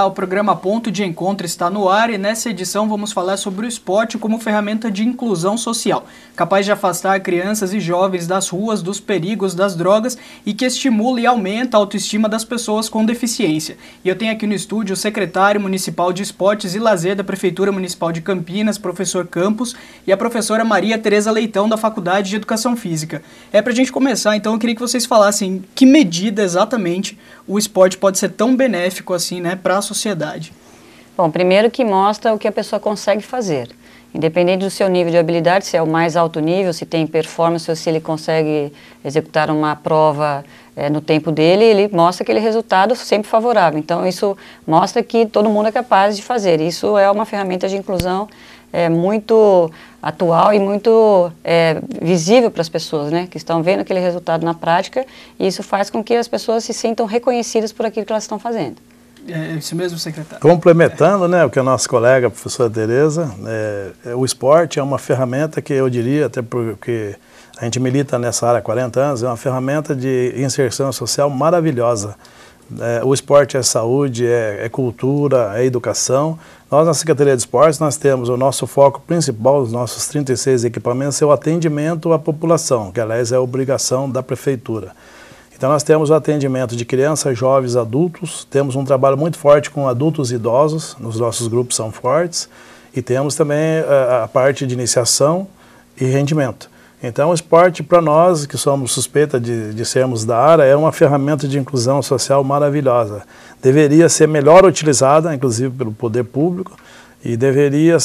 Olá, o programa Ponto de Encontro está no ar e nessa edição vamos falar sobre o esporte como ferramenta de inclusão social, capaz de afastar crianças e jovens das ruas, dos perigos das drogas e que estimula e aumenta a autoestima das pessoas com deficiência. E eu tenho aqui no estúdio o secretário municipal de Esportes e Lazer da Prefeitura Municipal de Campinas, professor Campos, e a professora Maria Tereza Leitão, da Faculdade de Educação Física. Para a gente começar, então, eu queria que vocês falassem que medida exatamente o esporte pode ser tão benéfico assim, né, para a sociedade. Bom, primeiro que mostra o que a pessoa consegue fazer. Independente do seu nível de habilidade, se é o mais alto nível, se tem performance ou se ele consegue executar uma prova no tempo dele, ele mostra aquele resultado sempre favorável. Então, isso mostra que todo mundo é capaz de fazer. Isso é uma ferramenta de inclusão muito atual e muito visível para as pessoas, né, que estão vendo aquele resultado na prática, e isso faz com que as pessoas se sintam reconhecidas por aquilo que elas estão fazendo. É isso mesmo, secretário. Complementando, né, o que a nossa colega, a professora Tereza, o esporte é uma ferramenta que eu diria, até porque a gente milita nessa área há 40 anos, é uma ferramenta de inserção social maravilhosa. O esporte é saúde, é cultura, é educação. Nós, na Secretaria de Esportes, nós temos o nosso foco principal, os nossos 36 equipamentos, é o atendimento à população, que, aliás, é a obrigação da Prefeitura. Então, nós temos o atendimento de crianças, jovens, adultos, temos um trabalho muito forte com adultos e idosos, nos nossos grupos são fortes, e temos também a parte de iniciação e rendimento. Então, o esporte, para nós, que somos suspeita de sermos da área, é uma ferramenta de inclusão social maravilhosa. Deveria ser melhor utilizada, inclusive pelo poder público, e deveria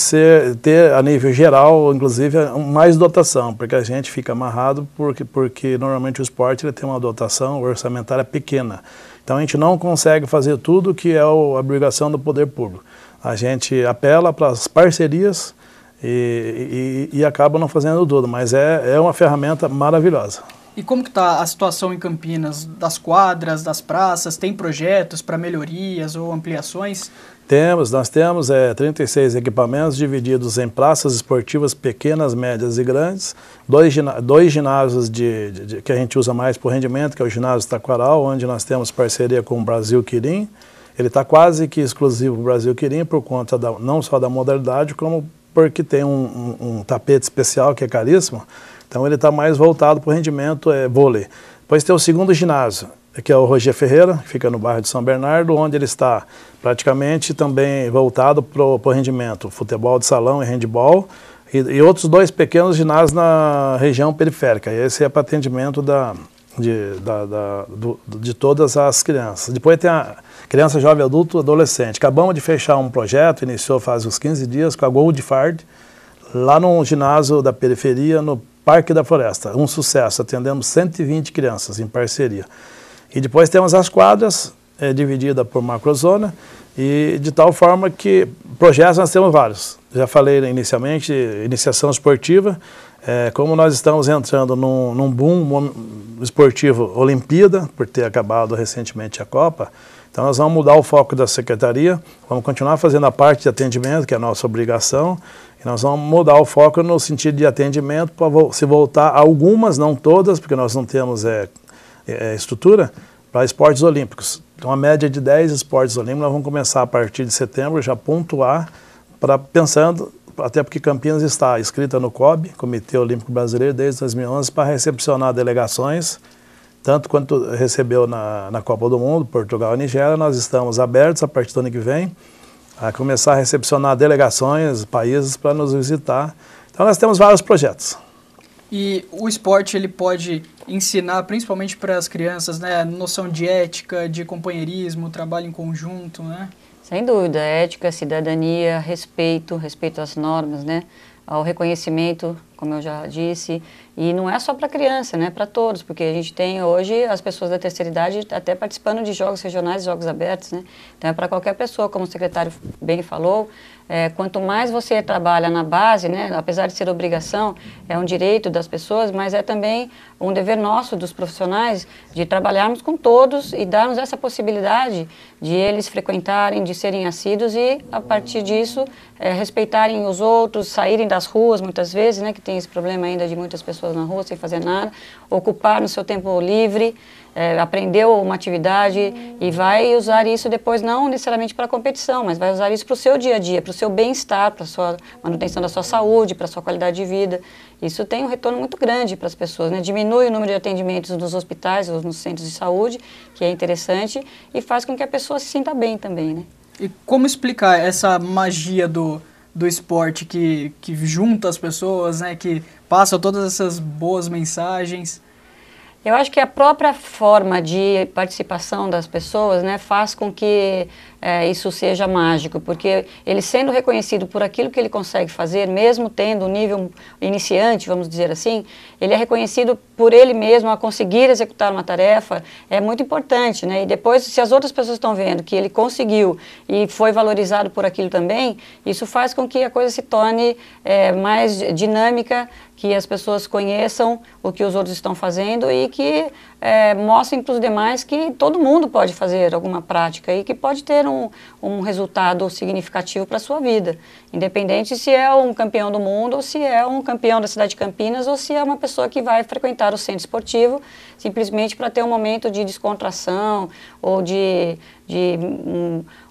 ter, a nível geral, inclusive, mais dotação, porque a gente fica amarrado, porque normalmente o esporte ele tem uma dotação orçamentária pequena. Então, a gente não consegue fazer tudo que é a obrigação do poder público. A gente apela para as parcerias, e acaba não fazendo tudo, mas é uma ferramenta maravilhosa. E como que está a situação em Campinas, das quadras, das praças? Tem projetos para melhorias ou ampliações? Nós temos 36 equipamentos divididos em praças esportivas pequenas, médias e grandes, dois ginásios que a gente usa mais por rendimento, que é o ginásio Taquaral, onde nós temos parceria com o Brasil Quirim. Ele está quase que exclusivo do Brasil Quirim por conta não só da modalidade, como porque tem um tapete especial que é caríssimo, então ele está mais voltado para o rendimento vôlei. Depois tem o segundo ginásio, que é o Roger Ferreira, que fica no bairro de São Bernardo, onde ele está praticamente também voltado para o rendimento, futebol de salão e handebol, e outros dois pequenos ginásios na região periférica. Esse é para atendimento de todas as crianças. Depois tem a criança, jovem, adulto, adolescente. Acabamos de fechar um projeto, iniciou faz uns 15 dias, com a Gold Fard, lá no ginásio da periferia, no Parque da Floresta. Um sucesso, atendemos 120 crianças em parceria. E depois temos as quadras, divididas por macrozona, e de tal forma que projetos nós temos vários. Já falei inicialmente, iniciação esportiva, como nós estamos entrando num boom esportivo Olimpíada, por ter acabado recentemente a Copa, então nós vamos mudar o foco da Secretaria, vamos continuar fazendo a parte de atendimento, que é a nossa obrigação, e nós vamos mudar o foco no sentido de atendimento para se voltar a algumas, não todas, porque nós não temos estrutura, para esportes olímpicos. Então, a média de 10 esportes olímpicos, nós vamos começar a partir de setembro, já pontuar, pensando, até porque Campinas está inscrita no COB, Comitê Olímpico Brasileiro, desde 2011, para recepcionar delegações, tanto quanto recebeu na Copa do Mundo, Portugal e Nigéria. Nós estamos abertos, a partir do ano que vem, a começar a recepcionar delegações, países para nos visitar. Então, nós temos vários projetos. E o esporte, ele pode ensinar, principalmente para as crianças, né, noção de ética, de companheirismo, trabalho em conjunto, né? Sem dúvida, ética, cidadania, respeito às normas, né? Ao reconhecimento, como eu já disse, e não é só para criança, né? Para todos, porque a gente tem hoje as pessoas da terceira idade até participando de jogos regionais, jogos abertos, né? Então é para qualquer pessoa, como o secretário bem falou, quanto mais você trabalha na base, né, apesar de ser obrigação, é um direito das pessoas, mas é também um dever nosso, dos profissionais, de trabalharmos com todos e darmos essa possibilidade de eles frequentarem, de serem assíduos e, a partir disso, respeitarem os outros, saírem das ruas, muitas vezes, né, que tem esse problema ainda de muitas pessoas na rua sem fazer nada, ocupar no seu tempo livre, aprendeu uma atividade e vai usar isso depois, não necessariamente para a competição, mas vai usar isso para o seu dia a dia, para o seu bem-estar, para a sua manutenção da sua saúde, para a sua qualidade de vida. Isso tem um retorno muito grande para as pessoas, né? Diminui o número de atendimentos nos hospitais ou nos centros de saúde, que é interessante, e faz com que a pessoa se sinta bem também, né? E como explicar essa magia do esporte que junta as pessoas, né? Que passa todas essas boas mensagens? Eu acho que a própria forma de participação das pessoas, né, faz com que isso seja mágico, porque ele sendo reconhecido por aquilo que ele consegue fazer, mesmo tendo um nível iniciante, vamos dizer assim, ele é reconhecido por ele mesmo a conseguir executar uma tarefa, é muito importante, né? E depois, se as outras pessoas estão vendo que ele conseguiu e foi valorizado por aquilo também, isso faz com que a coisa se torne mais dinâmica, que as pessoas conheçam o que os outros estão fazendo e que mostrem para os demais que todo mundo pode fazer alguma prática e que pode ter um resultado significativo para a sua vida, independente se é um campeão do mundo ou se é um campeão da cidade de Campinas ou se é uma pessoa que vai frequentar o centro esportivo simplesmente para ter um momento de descontração ou de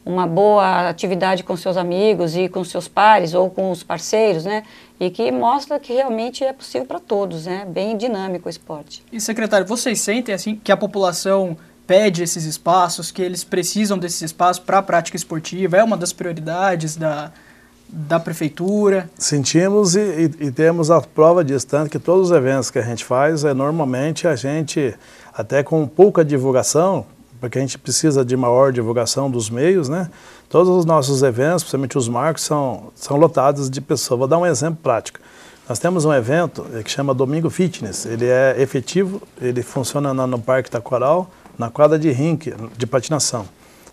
uma boa atividade com seus amigos e com seus pares ou com os parceiros, né? E que mostra que realmente é possível para todos, né? Bem dinâmico o esporte. E, secretário, vocês sentem assim que a população pede esses espaços, que eles precisam desses espaços para a prática esportiva? É uma das prioridades da prefeitura? Sentimos e temos a prova disso, tanto que todos os eventos que a gente faz, normalmente a gente, até com pouca divulgação, porque a gente precisa de maior divulgação dos meios, né? Todos os nossos eventos, principalmente os marcos, são lotados de pessoas. Vou dar um exemplo prático. Nós temos um evento que chama Domingo Fitness. Ele é efetivo, ele funciona no Parque Itacoral, na quadra de rink, de patinação.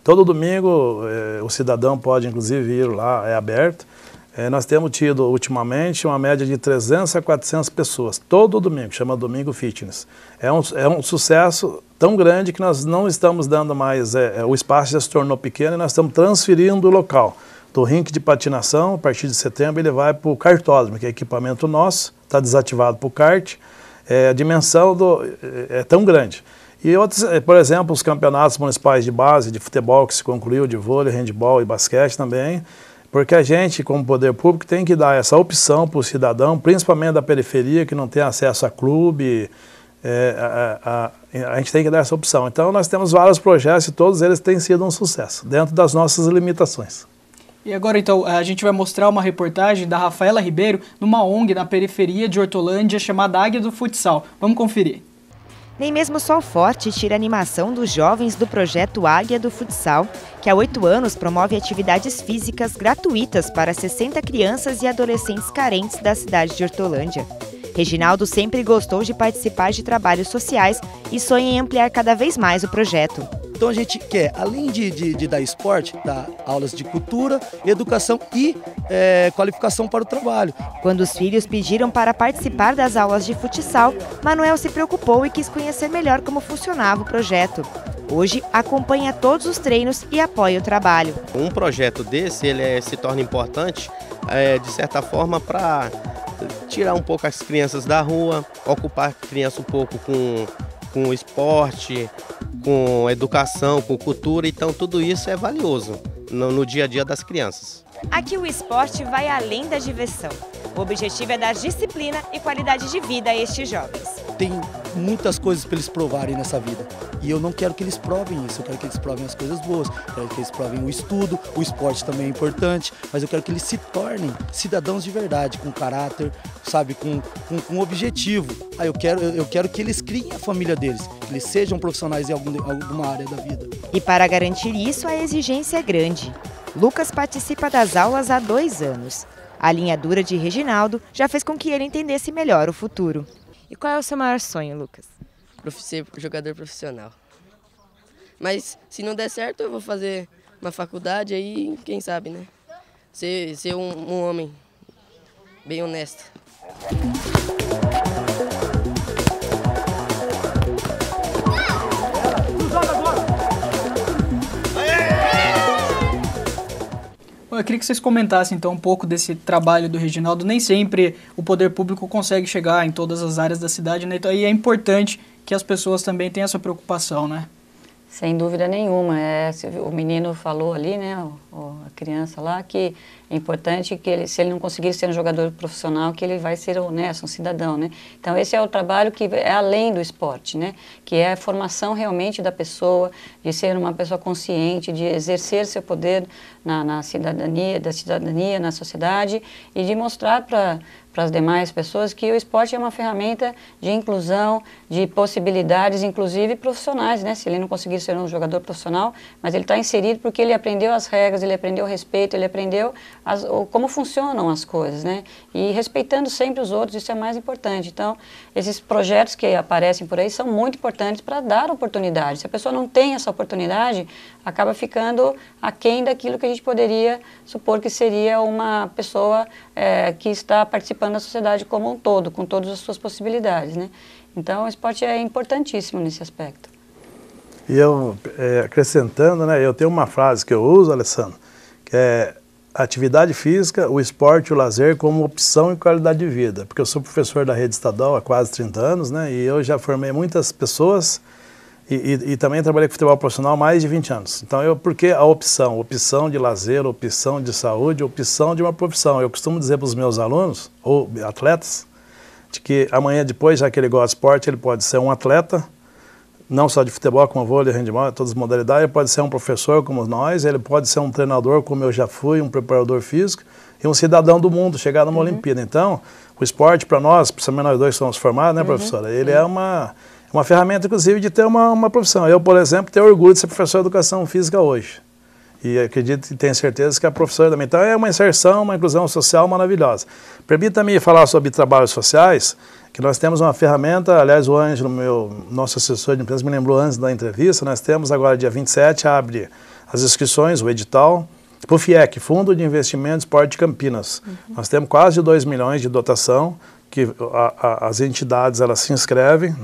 Todo domingo o cidadão pode, inclusive, ir lá, é aberto. Nós temos tido, ultimamente, uma média de 300 a 400 pessoas, todo domingo, chama Domingo Fitness. É um sucesso tão grande que nós não estamos dando mais, o espaço já se tornou pequeno e nós estamos transferindo o local. Do rink de patinação, a partir de setembro, ele vai para o kartódromo, que é equipamento nosso, está desativado para o kart, a dimensão é tão grande. E outros, por exemplo, os campeonatos municipais de base, de futebol que se concluiu, de vôlei, handebol e basquete também, porque a gente, como poder público, tem que dar essa opção para o cidadão, principalmente da periferia, que não tem acesso a clube, a gente tem que dar essa opção. Então, nós temos vários projetos e todos eles têm sido um sucesso, dentro das nossas limitações. E agora, então, a gente vai mostrar uma reportagem da Rafaela Ribeiro numa ONG na periferia de Hortolândia chamada Águia do Futsal. Vamos conferir. Nem mesmo o sol forte tira a animação dos jovens do projeto Águia do Futsal, que há 8 anos promove atividades físicas gratuitas para 60 crianças e adolescentes carentes da cidade de Hortolândia. Reginaldo sempre gostou de participar de trabalhos sociais e sonha em ampliar cada vez mais o projeto. Então a gente quer, além de dar esporte, dar aulas de cultura, educação e qualificação para o trabalho. Quando os filhos pediram para participar das aulas de futsal, Manuel se preocupou e quis conhecer melhor como funcionava o projeto. Hoje, acompanha todos os treinos e apoia o trabalho. Um projeto desse, ele se torna importante, de certa forma, para tirar um pouco as crianças da rua, ocupar a criança um pouco com esporte, com educação, com cultura, então tudo isso é valioso no dia a dia das crianças. Aqui o esporte vai além da diversão. O objetivo é dar disciplina e qualidade de vida a estes jovens. Tem muitas coisas para eles provarem nessa vida. E eu não quero que eles provem isso, eu quero que eles provem as coisas boas, eu quero que eles provem o estudo, o esporte também é importante, mas eu quero que eles se tornem cidadãos de verdade, com caráter, sabe, com objetivo. Eu quero que eles criem a família deles, que eles sejam profissionais em alguma área da vida. E para garantir isso, a exigência é grande. Lucas participa das aulas há 2 anos. A linha dura de Reginaldo já fez com que ele entendesse melhor o futuro. E qual é o seu maior sonho, Lucas? Ser jogador profissional. Mas se não der certo, eu vou fazer uma faculdade aí, quem sabe, né? ser um homem bem honesto. Eu queria que vocês comentassem então um pouco desse trabalho do Reginaldo. Nem sempre o poder público consegue chegar em todas as áreas da cidade, né? Então aí é importante que as pessoas também tenham essa preocupação, né? Sem dúvida nenhuma. O menino falou ali, né, a criança lá, que é importante que ele, se ele não conseguir ser um jogador profissional, que ele vai ser honesto, um cidadão, né? Então esse é o trabalho que é além do esporte, né? Que é a formação realmente da pessoa, de ser uma pessoa consciente, de exercer seu poder na cidadania, na sociedade, e de mostrar para as demais pessoas que o esporte é uma ferramenta de inclusão, de possibilidades, inclusive profissionais, né? Se ele não conseguir ser um jogador profissional, mas ele está inserido porque ele aprendeu as regras, ele aprendeu o respeito, ele aprendeu como funcionam as coisas, né? E respeitando sempre os outros, isso é mais importante. Então, esses projetos que aparecem por aí são muito importantes para dar oportunidade. Se a pessoa não tem essa oportunidade, acaba ficando aquém daquilo que a gente poderia supor que seria uma pessoa que está participando da sociedade como um todo, com todas as suas possibilidades, né? Então, o esporte é importantíssimo nesse aspecto. E eu, acrescentando, né, eu tenho uma frase que eu uso, Alessandro, que é a atividade física, o esporte e o lazer como opção e qualidade de vida. Porque eu sou professor da rede estadual há quase 30 anos, né, e eu já formei muitas pessoas e também trabalhei com futebol profissional há mais de 20 anos. Então, por que a opção? Opção de lazer, opção de saúde, opção de uma profissão. Eu costumo dizer para os meus alunos, ou atletas, de que amanhã depois, já que ele gosta de esporte, ele pode ser um atleta, não só de futebol, como vôlei, handebol, todas as modalidades, ele pode ser um professor como nós, ele pode ser um treinador como eu já fui, um preparador físico, e um cidadão do mundo, chegar numa Olimpíada. Então, o esporte para nós, principalmente nós dois somos formados, né, professora? Ele é uma ferramenta, inclusive, de ter uma profissão. Eu, por exemplo, tenho orgulho de ser professor de educação física hoje. E acredito e tenho certeza que a professora também. Então, é uma inserção, uma inclusão social maravilhosa. Permita-me falar sobre trabalhos sociais, que nós temos uma ferramenta, aliás, o Ângelo, nosso assessor de empresa, me lembrou antes da entrevista, nós temos agora, dia 27, abre as inscrições, o edital, para o FIEC, Fundo de Investimento Esporte de Campinas. Nós temos quase 2 milhões de dotação, que as entidades elas se inscrevem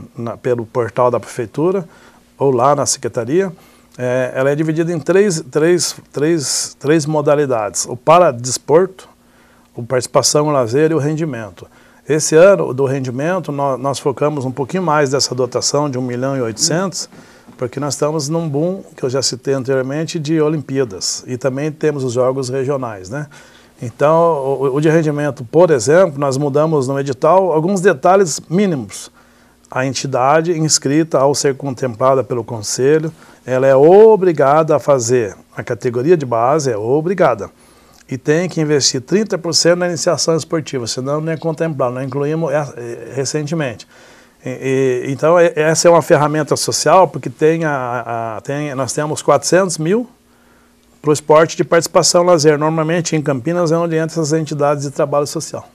pelo portal da prefeitura, ou lá na secretaria. Ela é dividida em três modalidades: o paradesporto, a participação, o lazer e o rendimento. Esse ano, do rendimento, nós focamos um pouquinho mais dessa dotação de 1.800.000, porque nós estamos num boom, que eu já citei anteriormente, de Olimpíadas. E também temos os jogos regionais, né? Então, o de rendimento, por exemplo, nós mudamos no edital alguns detalhes mínimos. A entidade inscrita, ao ser contemplada pelo Conselho, ela é obrigada a fazer a categoria de base, é obrigada. E tem que investir 30% na iniciação esportiva, senão não é contemplado, nós incluímos recentemente. Então, essa é uma ferramenta social, porque nós temos 400 mil para o esporte de participação lazer. Normalmente, em Campinas, é onde entram essas entidades de trabalho social.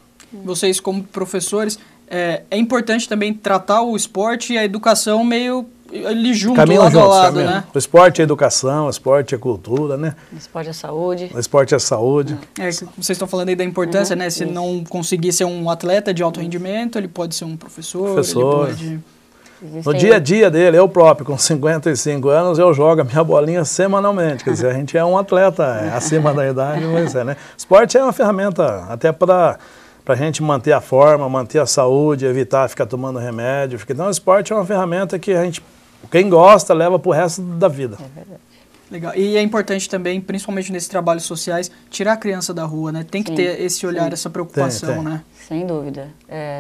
Vocês, como professores, é importante também tratar o esporte e a educação meio ali junto, lado a lado, né? O esporte é educação, o esporte é cultura, né? O esporte é saúde. O esporte é saúde. Vocês estão falando aí da importância, né? Se não conseguir ser um atleta de alto rendimento, ele pode ser um professor. Ele pode... No dia a dia dele, eu próprio, com 55 anos, eu jogo a minha bolinha semanalmente. Quer dizer, a gente é um atleta acima da idade, mas né? Esporte é uma ferramenta até para a gente manter a forma, manter a saúde, evitar ficar tomando remédio. Então, o esporte é uma ferramenta que quem gosta, leva para o resto da vida. É verdade. Legal. E é importante também, principalmente nesses trabalhos sociais, tirar a criança da rua, né? Tem que ter esse olhar, essa preocupação, né? Sem dúvida.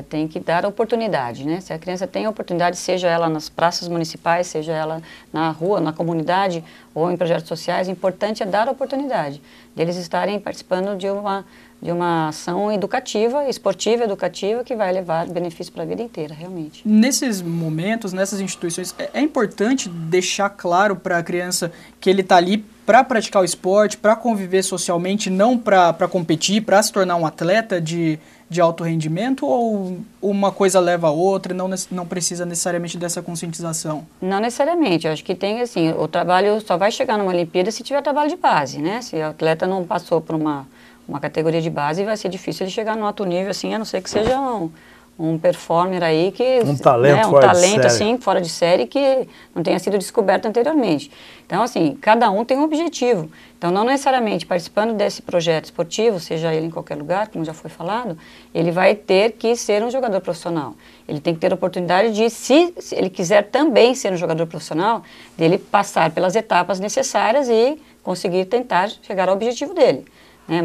Tem que dar oportunidade, né? Se a criança tem a oportunidade, seja ela nas praças municipais, seja ela na rua, na comunidade ou em projetos sociais, o importante é dar a oportunidade deles estarem participando de uma ação educativa, esportiva, educativa, que vai levar benefício para a vida inteira, realmente. Nesses momentos, nessas instituições, é importante deixar claro para a criança que ele está ali para praticar o esporte, para conviver socialmente, não para competir, para se tornar um atleta de alto rendimento, ou uma coisa leva a outra e não precisa necessariamente dessa conscientização? Não necessariamente. Eu acho que tem, assim, o trabalho só vai chegar numa Olimpíada se tiver trabalho de base, né? Se o atleta não passou por uma uma categoria de base, vai ser difícil ele chegar no alto nível, assim, a não ser que seja um performer aí que... Um talento, né, fora de série. assim, fora de série que não tenha sido descoberto anteriormente. Então, assim, cada um tem um objetivo. Então, não necessariamente participando desse projeto esportivo, seja ele em qualquer lugar, como já foi falado, ele vai ter que ser um jogador profissional. Ele tem que ter a oportunidade de, se ele quiser também ser um jogador profissional, dele passar pelas etapas necessárias e conseguir tentar chegar ao objetivo dele.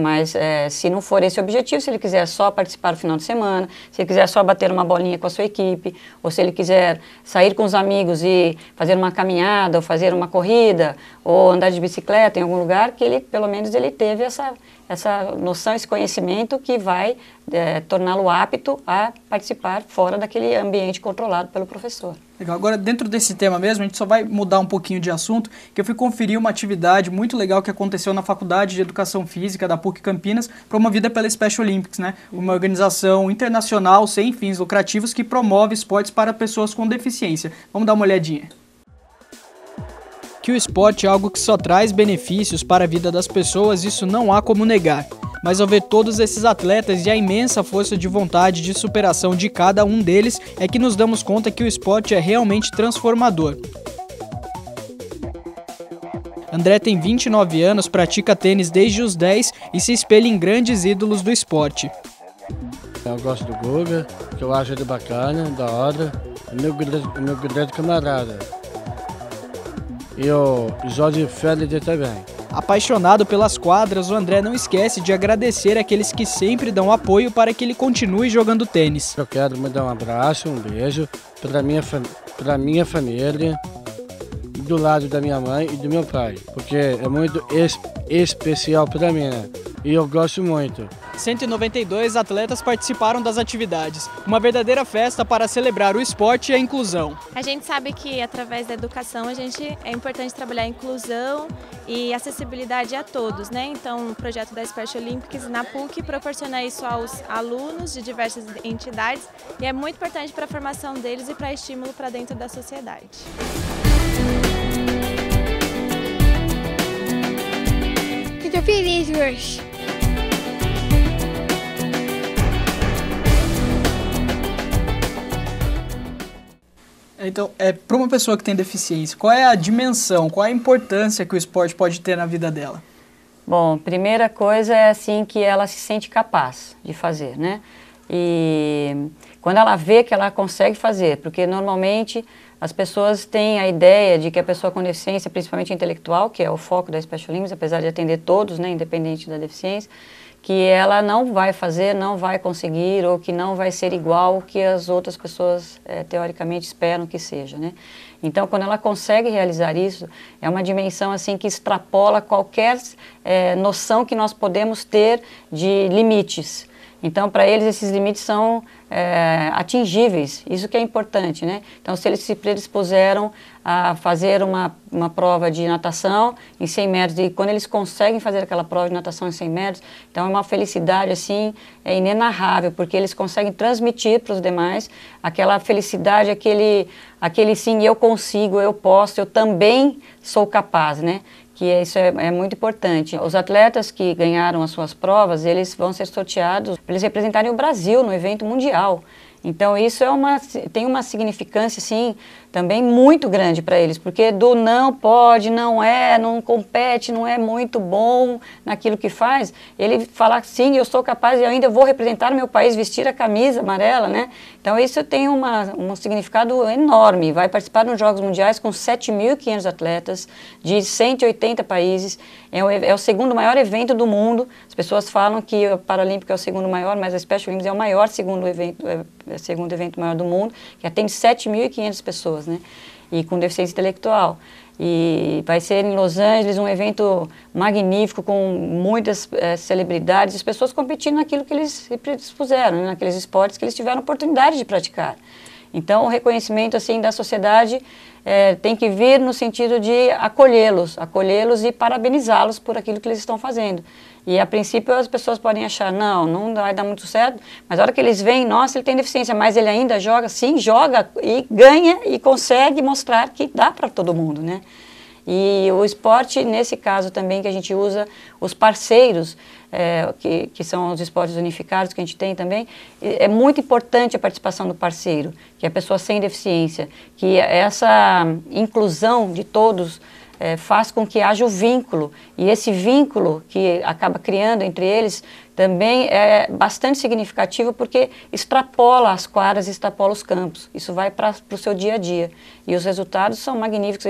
Mas se não for esse o objetivo, se ele quiser só participar no final de semana, se ele quiser só bater uma bolinha com a sua equipe, ou se ele quiser sair com os amigos e fazer uma caminhada, ou fazer uma corrida, ou andar de bicicleta em algum lugar, que ele, pelo menos, ele teve essa noção, esse conhecimento que vai torná-lo apto a participar fora daquele ambiente controlado pelo professor. Legal. Agora, dentro desse tema mesmo, a gente só vai mudar um pouquinho de assunto, que eu fui conferir uma atividade muito legal que aconteceu na Faculdade de Educação Física da PUC Campinas, promovida pela Special Olympics, né? Uma organização internacional sem fins lucrativos que promove esportes para pessoas com deficiência. Vamos dar uma olhadinha. Que o esporte é algo que só traz benefícios para a vida das pessoas, isso não há como negar. Mas ao ver todos esses atletas e a imensa força de vontade de superação de cada um deles, é que nos damos conta que o esporte é realmente transformador. André tem 29 anos, pratica tênis desde os 10 e se espelha em grandes ídolos do esporte. Eu gosto do Guga, que eu acho ele bacana, da hora, é meu grande camarada. E o Jorge Félix também. Apaixonado pelas quadras, o André não esquece de agradecer aqueles que sempre dão apoio para que ele continue jogando tênis. Eu quero mandar um abraço, um beijo para minha família, do lado da minha mãe e do meu pai, porque é muito especial para mim, né? E eu gosto muito. 192 atletas participaram das atividades. Uma verdadeira festa para celebrar o esporte e a inclusão. A gente sabe que através da educação é importante trabalhar a inclusão e acessibilidade a todos, né? Então o projeto da Special Olympics na PUC proporciona isso aos alunos de diversas entidades e é muito importante para a formação deles e para estímulo para dentro da sociedade. Estou feliz hoje. Então, para uma pessoa que tem deficiência, qual é a dimensão, qual é a importância que o esporte pode ter na vida dela? Bom, primeira coisa é assim que ela se sente capaz de fazer, né? E quando ela vê que ela consegue fazer, porque normalmente as pessoas têm a ideia de que a pessoa com deficiência, principalmente intelectual, que é o foco da Special Olympics, apesar de atender todos, né, independente da deficiência, que ela não vai fazer, não vai conseguir ou que não vai ser igual ao que as outras pessoas teoricamente esperam que seja, né? Então, quando ela consegue realizar isso, é uma dimensão assim que extrapola qualquer noção que nós podemos ter de limites. Então, para eles, esses limites são atingíveis, isso que é importante, né? Então, se eles se predispuseram a fazer uma prova de natação em 100 metros, e quando eles conseguem fazer aquela prova de natação em 100 metros, então é uma felicidade, assim, inenarrável, porque eles conseguem transmitir para os demais aquela felicidade, aquele sim, eu consigo, eu posso, eu também sou capaz, né? Que isso é muito importante. Os atletas que ganharam as suas provas, eles vão ser sorteados para eles representarem o Brasil no evento mundial. Então isso tem uma significância, assim, também muito grande para eles, porque do não pode, não compete, não é muito bom naquilo que faz, ele falar sim, eu sou capaz e eu ainda vou representar o meu país, vestir a camisa amarela, né? Então isso tem um significado enorme, vai participar nos Jogos Mundiais com 7.500 atletas de 180 países, é o segundo maior evento do mundo. As pessoas falam que o Paralímpico é o segundo maior, mas a Special Olympics é o maior segundo evento maior do mundo, que atende 7.500 pessoas, né? E com deficiência intelectual. E vai ser em Los Angeles um evento magnífico, com muitas celebridades, as pessoas competindo naquilo que eles se predispuseram, né? Naqueles esportes que eles tiveram oportunidade de praticar. Então, o reconhecimento assim, da sociedade tem que vir no sentido de acolhê-los e parabenizá-los por aquilo que eles estão fazendo. E, a princípio, as pessoas podem achar, não vai dar muito certo, mas a hora que eles veem, nossa, ele tem deficiência, mas ele ainda joga, sim, joga e ganha e consegue mostrar que dá para todo mundo, né? E o esporte, nesse caso também, que a gente usa os parceiros que são os esportes unificados que a gente tem também, é muito importante a participação do parceiro, que é a pessoa sem deficiência, que essa inclusão de todos faz com que haja o vínculo, e esse vínculo que acaba criando entre eles também é bastante significativo, porque extrapola as quadras, extrapola os campos. Isso vai para o seu dia a dia. E os resultados são magníficos,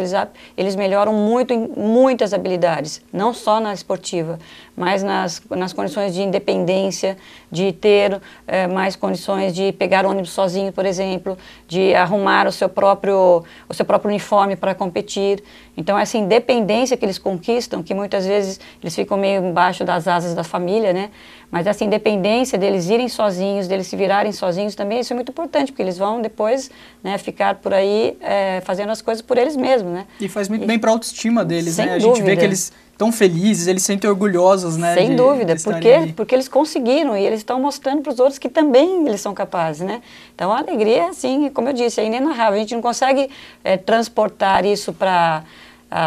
eles melhoram muito em muitas habilidades, não só na esportiva, mas nas condições de independência, de ter mais condições de pegar ônibus sozinho, por exemplo, de arrumar o seu próprio uniforme para competir. Então, essa independência que eles conquistam, que muitas vezes eles ficam meio embaixo das asas da família, né? Mas essa independência deles irem sozinhos, deles se virarem sozinhos também, isso é muito importante, porque eles vão depois, né, ficar por aí fazendo as coisas por eles mesmos, né? E faz muito bem para a autoestima deles, né? A dúvida. gente vê que eles estão felizes, eles se sentem orgulhosos, né? Sem dúvida, porque eles conseguiram e eles estão mostrando para os outros que também eles são capazes, né? Então a alegria, assim, como eu disse, é inenarrável. A gente não consegue transportar isso para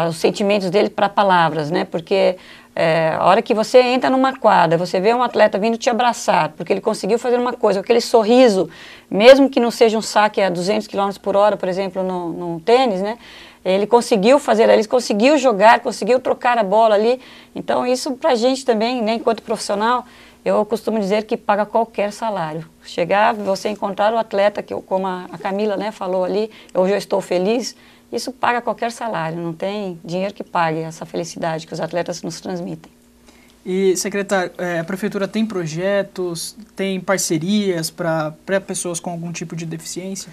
os sentimentos dele para palavras, né? Porque a hora que você entra numa quadra, você vê um atleta vindo te abraçar, porque ele conseguiu fazer uma coisa, aquele sorriso, mesmo que não seja um saque a 200 km por hora, por exemplo, no tênis, né? Ele conseguiu fazer, ele conseguiu jogar, conseguiu trocar a bola ali. Então isso pra gente também, né, enquanto profissional, eu costumo dizer que paga qualquer salário. Chegar, você encontrar o atleta, que como a Camila, né, falou ali, hoje eu estou feliz, isso paga qualquer salário, não tem dinheiro que pague essa felicidade que os atletas nos transmitem. E, secretário, a Prefeitura tem projetos, tem parcerias para pessoas com algum tipo de deficiência?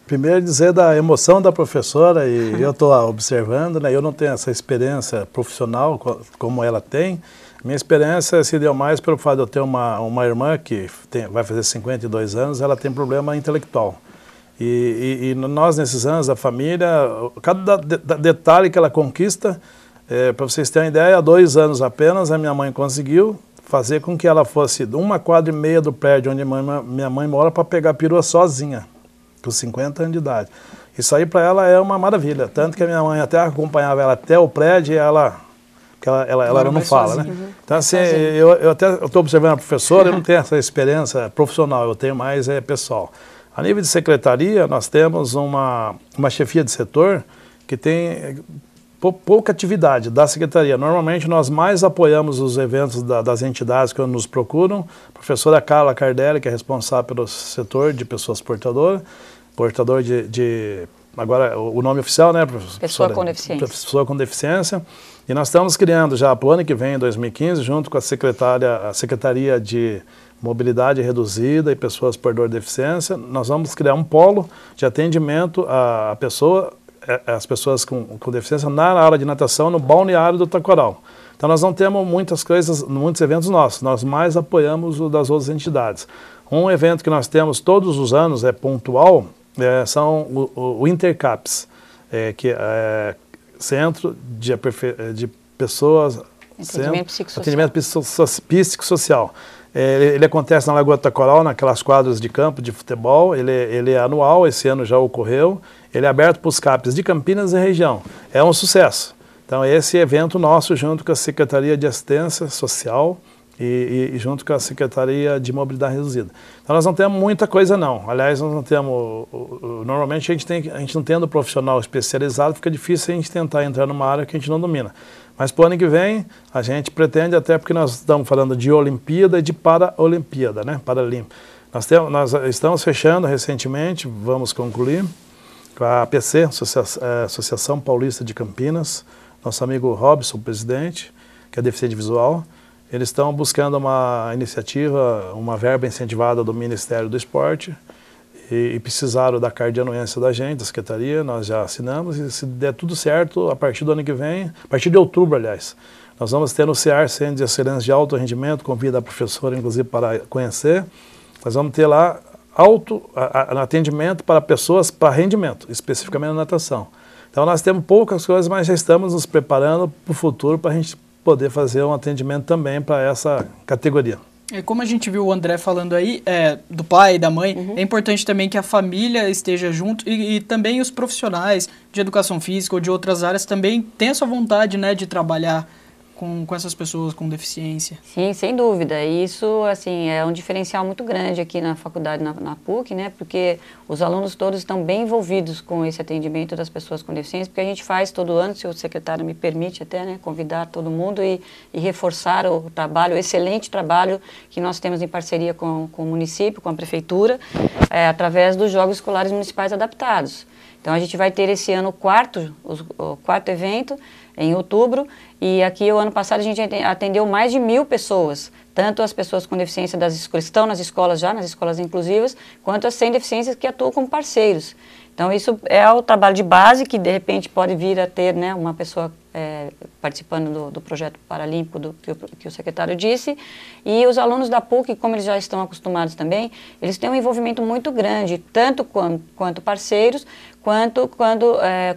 Primeiro dizer da emoção da professora, e eu estou observando, né, eu não tenho essa experiência profissional como ela tem. Minha experiência se deu mais pelo fato de eu ter uma irmã que vai fazer 52 anos, ela tem problema intelectual. E nós, nesses anos, a família, cada detalhe que ela conquista, para vocês terem uma ideia, há 2 anos apenas, a minha mãe conseguiu fazer com que ela fosse 1,5 quadras do prédio onde minha mãe mora para pegar perua sozinha, com 50 anos de idade. Isso aí para ela é uma maravilha, tanto que a minha mãe até acompanhava ela até o prédio e ela não fala, sozinha, né? Então, assim, eu estou observando a professora, eu não tenho essa experiência profissional, eu tenho mais pessoal. A nível de secretaria, nós temos uma chefia de setor que tem pouca atividade da secretaria. Normalmente, nós mais apoiamos os eventos das entidades que nos procuram. A professora Carla Cardelli, que é responsável pelo setor de pessoas portador agora, o nome oficial, né, professora? Pessoa com deficiência. Pessoa com deficiência. E nós estamos criando já para o ano que vem, em 2015, junto com a Secretaria de Mobilidade Reduzida e Pessoas por Dor e Deficiência, nós vamos criar um polo de atendimento às pessoas com deficiência na aula de natação no balneário do Taquaral. Então nós não temos muitos eventos nossos, nós mais apoiamos o das outras entidades. Um evento que nós temos todos os anos, pontual, são o Intercaps, que é Centro de Pessoas... Atendimento psicossocial. Ele acontece na Lagoa do Taquaral, naquelas quadras de campo de futebol, ele é anual, esse ano já ocorreu, ele é aberto para os CAPs de Campinas e região. É um sucesso. Então esse evento nosso, junto com a Secretaria de Assistência Social e junto com a Secretaria de Mobilidade Reduzida. Então nós não temos muita coisa não, aliás nós não temos, normalmente a gente não tendo profissional especializado, fica difícil a gente tentar entrar numa área que a gente não domina. Mas para o ano que vem, a gente pretende, até porque nós estamos falando de Olimpíada e de Paraolimpíada, né? Paralímpica. Nós estamos fechando recentemente, vamos concluir, com a APC, Associação Paulista de Campinas, nosso amigo Robson, presidente, que é deficiente visual. Eles estão buscando uma iniciativa, uma verba incentivada do Ministério do Esporte, e precisaram da carta de anuência da gente, da secretaria, nós já assinamos, e se der tudo certo, a partir do ano que vem, a partir de outubro, aliás, nós vamos ter no CEAR, Centro de Excelência de Alto Rendimento, convido a professora, inclusive, para conhecer, nós vamos ter lá atendimento para pessoas para rendimento, especificamente na natação. Então nós temos poucas coisas, mas já estamos nos preparando para o futuro, para a gente poder fazer um atendimento também para essa categoria. Como a gente viu o André falando aí, do pai e da mãe, é importante também que a família esteja junto e também os profissionais de educação física ou de outras áreas também tenham essa vontade, né, de trabalhar com essas pessoas com deficiência? Sim, sem dúvida. Isso, assim, é um diferencial muito grande aqui na faculdade, na PUC, né? Porque os alunos todos estão bem envolvidos com esse atendimento das pessoas com deficiência, porque a gente faz todo ano, se o secretário me permite até, né, convidar todo mundo e reforçar o trabalho, o excelente trabalho que nós temos em parceria com o município, com a prefeitura, através dos Jogos Escolares Municipais Adaptados. Então, a gente vai ter esse ano o quarto evento, em outubro, e aqui o ano passado a gente atendeu mais de 1000 pessoas, tanto as pessoas com deficiência que estão nas escolas já, nas escolas inclusivas, quanto as sem deficiências que atuam como parceiros. Então isso é o trabalho de base que de repente pode vir a ter, né, uma pessoa participando do projeto paralímpico que o secretário disse, e os alunos da PUC, como eles já estão acostumados também, eles têm um envolvimento muito grande, tanto quanto parceiros,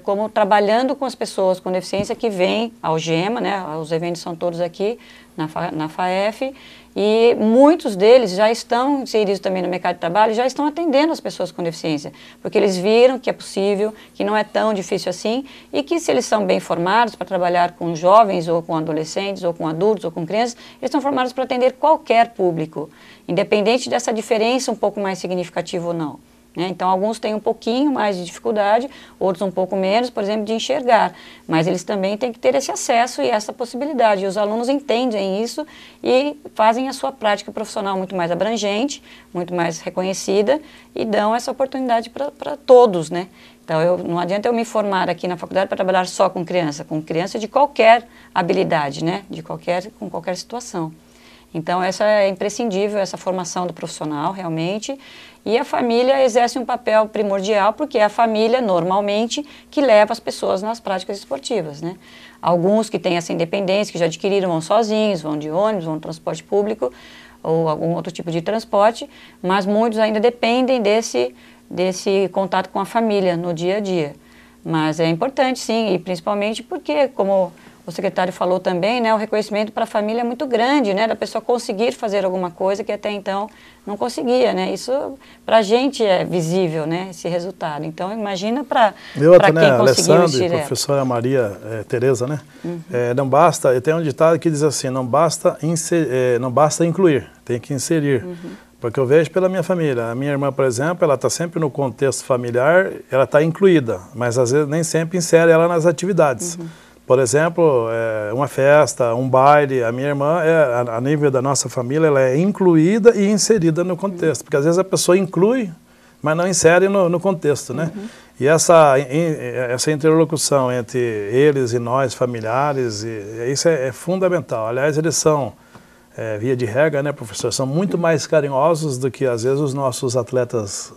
como trabalhando com as pessoas com deficiência que vêm ao GEMA, né, os eventos são todos aqui na FAEF, e muitos deles já estão inseridos também no mercado de trabalho, já estão atendendo as pessoas com deficiência, porque eles viram que é possível, que não é tão difícil assim, e que se eles são bem formados para trabalhar com jovens, ou com adolescentes, ou com adultos, ou com crianças, eles estão formados para atender qualquer público, independente dessa diferença um pouco mais significativa ou não. Então, alguns têm um pouquinho mais de dificuldade, outros um pouco menos, por exemplo, de enxergar. Mas eles também têm que ter esse acesso e essa possibilidade. E os alunos entendem isso e fazem a sua prática profissional muito mais abrangente, muito mais reconhecida e dão essa oportunidade para todos, né? Então, não adianta eu me formar aqui na faculdade para trabalhar só com criança de qualquer habilidade, né? Com qualquer situação. Então, essa é imprescindível, essa formação do profissional, realmente. E a família exerce um papel primordial, porque é a família, normalmente, que leva as pessoas nas práticas esportivas, né? Alguns que têm essa independência, que já adquiriram, vão sozinhos, vão de ônibus, vão de transporte público, ou algum outro tipo de transporte, mas muitos ainda dependem desse contato com a família no dia a dia. Mas é importante, sim, e principalmente porque, como o secretário falou também, né, o reconhecimento para a família é muito grande, né, da pessoa conseguir fazer alguma coisa que até então não conseguia, né, isso para a gente é visível, né, esse resultado. Então, imagina para quem conseguiu isso direto. A professora Maria Tereza, né, não basta, eu tenho um ditado que diz assim, não basta incluir, tem que inserir. Porque eu vejo pela minha família, a minha irmã, por exemplo, ela está sempre no contexto familiar, ela está incluída, mas às vezes nem sempre insere ela nas atividades. Por exemplo, uma festa, um baile, a minha irmã, a nível da nossa família, ela é incluída e inserida no contexto, porque às vezes a pessoa inclui, mas não insere no contexto, né? E essa interlocução entre eles e nós, familiares, isso é fundamental. Aliás, eles são, via de regra, né, professor, são muito mais carinhosos do que, às vezes, os nossos atletas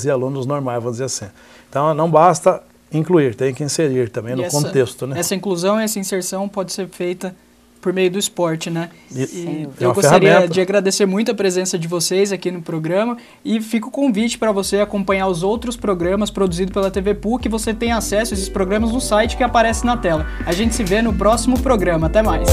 e alunos normais, vamos dizer assim. Então, não basta incluir, tem que inserir também no contexto, né? Essa inclusão e essa inserção pode ser feita por meio do esporte, né? E eu gostaria de agradecer muito a presença de vocês aqui no programa e fica o convite para você acompanhar os outros programas produzidos pela TV PUC, que você tem acesso a esses programas no site que aparece na tela. A gente se vê no próximo programa. Até mais!